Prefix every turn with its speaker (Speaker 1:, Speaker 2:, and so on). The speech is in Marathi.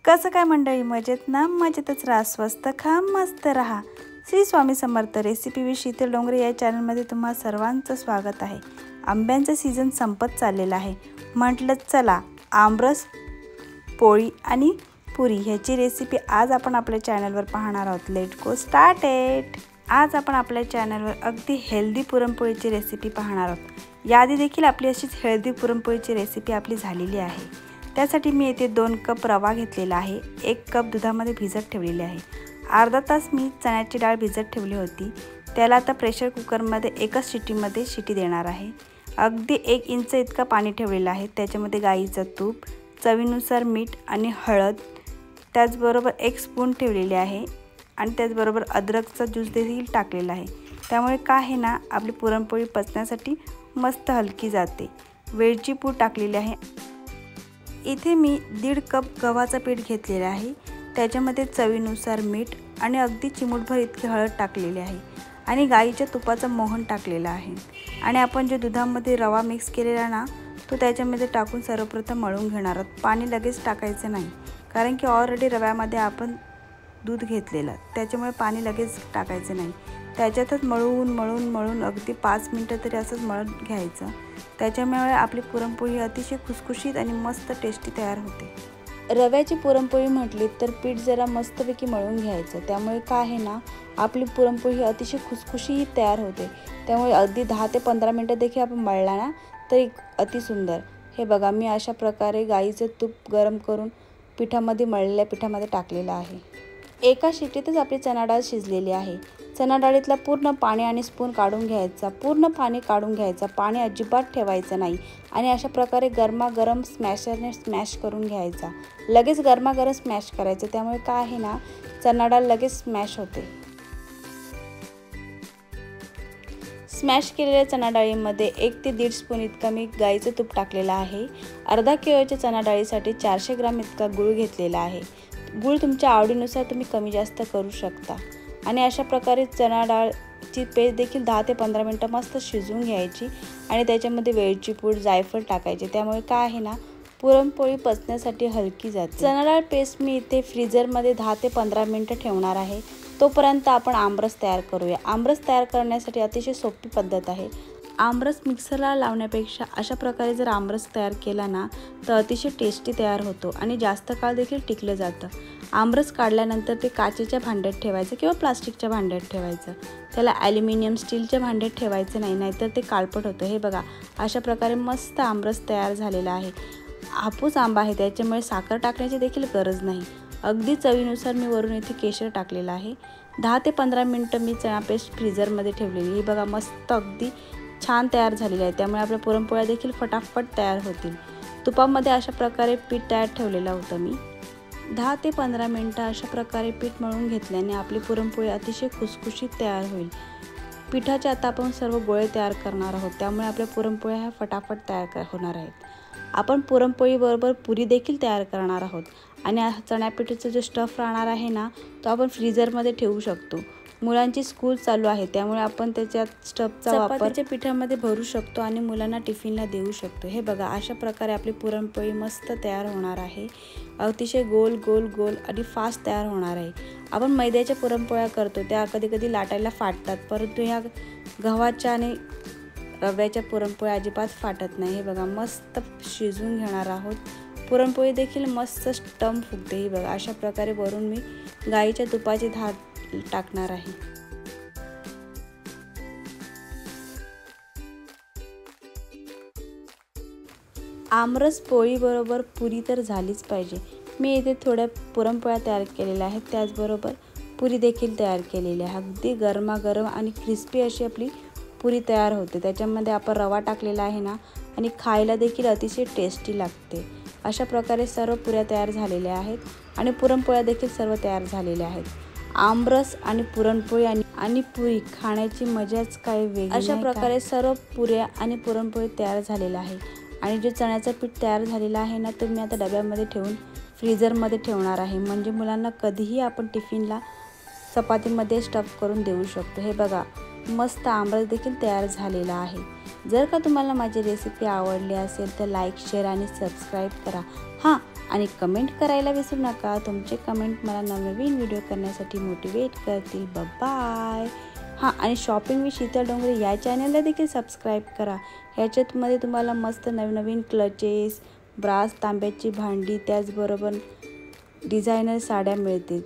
Speaker 1: कसं काय मंडळी, मजेत ना? मजेतच राहा, स्वस्त खा, मस्त राहा. श्री स्वामी समर्थ. रेसिपी विथ शीतल डोंगरे या चॅनलमध्ये तुम्हा सर्वांचं स्वागत आहे. आंब्यांचं सीझन संपत चाललेलं आहे. म्हटलं चला आमरस, पोळी आणि पुरी ह्याची रेसिपी आज आपण आपल्या चॅनलवर पाहणार आहोत. Let go start it. आज आपण आपल्या चॅनलवर अगदी हेल्दी पुरणपोळीची रेसिपी पाहणार आहोत. याआधी देखील आपली अशीच हेल्दी पुरणपोळीची रेसिपी आपली झालेली आहे. त्यासाठी मी येथे 2 कप रवा घेतलेला आहे. 1 कप दुधामध्ये भिजत ठेवलेले आहे. अर्धा तास मी चण्याची डाळ भिजत ठेवली होती. त्याला आता प्रेशर कुकरमध्ये एकच शिटी देणार आहे. अगदी 1 इंच इतका पाणी ठेवलेलं आहे. त्याच्यामध्ये गाईचं तूप, चवीनुसार मीठ आणि हळद, त्याचबरोबर 1 स्पून ठेवलेले आहे आणि त्याचबरोबर अद्रकचा ज्यूस देखील टाकलेला आहे. त्यामुळे काय आहे ना, आपली पुरणपोळी पचण्यासाठी मस्त हलकी जाते. वेलची पूड टाकलेली आहे. इथे मी 1.5 कप गव्हाचं पीठ घेतलेलं आहे. त्याच्यामध्ये चवीनुसार मीठ आणि अगदी चिमूटभर इतकी हळद टाकलेली आहे आणि गाईच्या तुपाचं मोहन टाकलेलं आहे. आणि आपण जे दुधामध्ये रवा मिक्स केलेला ना, तो त्याच्यामध्ये टाकून सर्वप्रथम मळून घेणार आहोत. पाणी लगेच टाकायचं नाही, कारण की ऑलरेडी रव्यामध्ये आपण दूध घेतलेलं, त्याच्यामुळे पाणी लगेच टाकायचं नाही. त्याच्यातच मळून अगदी 5 मिनटं तरी असंच मळून घ्यायचं. त्याच्यामुळे आपली पुरणपोळी अतिशय खुसखुशीत आणि मस्त टेस्टी तयार होते. रव्याची पुरणपोळी म्हटली तर पीठ जरा मस्तपैकी मळून घ्यायचं. त्यामुळे काय आहे ना, आपली पुरणपोळी अतिशय खुसखुशीत तयार होते. त्यामुळे अगदी 10 ते 15 मिनटं देखील आपण मळला ना तरी अतिसुंदर. हे बघा, मी अशा प्रकारे गाईचं तूप गरम करून पिठामध्ये मळलेल्या पिठामध्ये टाकलेलं आहे. एका शिट्टीतच आपली चणा डाळ शिजलेली आहे. चणा डाळीतला पूर्ण पाणी आणि स्पून काढून घ्यायचा. पूर्ण पाणी काढून घ्यायचं, पाणी अजिबात ठेवायचं नाही. आणि अशा प्रकारे गरमागरम स्मॅशरने स्मॅश करून घ्यायचा. लगेच गरमागरम स्मॅश करायचं. त्यामुळे काय आहे ना, चणा डाळ लगेच स्मॅश होते. स्मॅश केलेल्या चणा डाळीमध्ये 1 ते 1.5 स्पून इतका मी गाईचं तूप टाकलेलं आहे. अर्धा किलोच्या चणा डाळीसाठी 400 ग्राम इतका गूळ घेतलेला आहे. गूळ तुमच्या आवडीनुसार तुम्ही कमी जास्त करू शकता. आणि अशा प्रकारे चणा डाळची पेस्ट देखील 10 ते 15 मिनटं मस्त शिजवून घ्यायची. आणि त्याच्यामध्ये वेलची पूड, जायफळ टाकायचे. त्यामुळे काय आहे ना, पुरणपोळी पचण्यासाठी हलकी जाते. चणा डाळ पेस्ट मी इथे फ्रीजरमध्ये 10 ते 15 मिनटं ठेवणार आहे. तोपर्यंत आपण आमरस तयार करूया. आमरस तयार करण्यासाठी अतिशय सोपी पद्धत आहे. आमरस मिक्सरला लावण्यापेक्षा अशा प्रकारे जर आमरस तयार केला ना, तर अतिशय टेस्टी तयार होतो आणि जास्त काळ देखील टिकलं जातं. आमरस काढल्यानंतर ते काचेच्या भांड्यात ठेवायचं किंवा प्लास्टिकच्या भांड्यात ठेवायचं. त्याला ॲल्युमिनियम स्टीलच्या भांड्यात ठेवायचं नाही, नाहीतर ते काळपट होतं. हे बघा, अशा प्रकारे मस्त आमरस तयार झालेला आहे. हापूस आंबा आहे, त्याच्यामुळे साखर टाकण्याची देखील गरज नाही. अगदी चवीनुसार मी वरून इथे केशर टाकलेलं आहे. 10 ते 15 मिनटं मी चणा पेस्ट फ्रीजरमध्ये ठेवलेली. ही बघा, मस्त अगदी छान तयार झालेली आहे. त्यामुळे आपल्या पुरणपोळ्या देखील फटाफट तयार होतील. तुपामध्ये अशा प्रकारे पीठ तयार ठेवलेलं होतं मी. 10 ते 15 मिनटं अशा प्रकारे पीठ मळून घेतल्याने आपली पुरणपोळी अतिशय खुसखुशीत तयार होईल. पिठाचे आता आपण सर्व गोळे तयार करणार आहोत. त्यामुळे आपल्या पुरणपोळ्या ह्या फटाफट तयार होणार आहेत. आपण पुरणपोळीबरोबर पुरी देखील तयार करणार आहोत. आणि चण्यापिठाचा जो स्टफ राहणार आहे ना, तो आपण फ्रीजरमध्ये ठेवू शकतो. मुलांची स्कूल चालू आहे, त्यामुळे आपण त्याच्यात स्टफचा वापर चपातीच्या पिठामध्ये भरू शकतो आणि मुलांना टिफिनला देऊ शकतो. हे बघा, अशा प्रकारे आपली पुरणपोळी मस्त तयार होणार आहे. अतिशय गोल गोल गोल आणि फास्ट तयार होणार आहे. आपण मैद्याच्या पुरणपोळ्या करतो, त्या कधी लाटायला फाटतात, परंतु ह्या गव्हाच्या आणि रव्याच्या पुरणपोळ्या अजिबात फाटत नाही. हे बघा, मस्त शिजवून घेणार आहोत. पुरणपोळी देखील मस्त स्टम फुगते. ही बघा, अशा प्रकारे वरून मी गाईच्या तुपाची धार टाकणार आहे. आमरस पोळीबरोबर पुरी तर झालीच पाहिजे. मी इथे थोड्या पुरणपोळ्या तयार केलेल्या आहेत, त्याचबरोबर पुरी देखील तयार केलेली आहे. अगदी गरमागरम आणि क्रिस्पी अशी आपली पुरी तयार होते. त्याच्यामध्ये आपण रवा टाकलेला आहे ना, आणि खायला देखील अतिशय टेस्टी लागते. अशा प्रकारे सर्व पुऱ्या तयार झालेल्या आहेत आणि पुरणपोळ्या देखील सर्व तयार झालेल्या आहेत. आमरस आणि पुरणपोळी आणि पुरी खाण्याची मजाच काय वेगळी. अशा प्रकारे सर्व पुऱ्या आणि पुरणपोळी तयार झालेल्या आहे. आणि जे चण्याचं पीठ तयार झालेलं आहे ना, तर मी आता डब्यामध्ये ठेवून फ्रीजरमध्ये ठेवणार आहे. म्हणजे मुलांना कधीही आपण टिफिनला चपातीमध्ये स्टफ करून देऊ शकतो. हे बघा, मस्त आमरस देखील तयार झालेला आहे. जर का तुम्हाला माझी रेसिपी आवडली असेल तर लाईक, शेअर आणि सबस्क्राईब करा. हां, आणि कमेंट करायला विसरू नका. तुमचे कमेंट मला नवनवीन व्हिडिओ करण्यासाठी मोटिवेट करतील. बाय. हां, आणि शॉपिंग विथ शीतल डोंगरे या चॅनलला देखील सबस्क्राईब करा. ह्याच्यामध्ये तुम्हाला मस्त नवीन क्लचेस, ब्रास, तांब्याची भांडी, त्याचबरोबर डिझायनर साड्या मिळतील.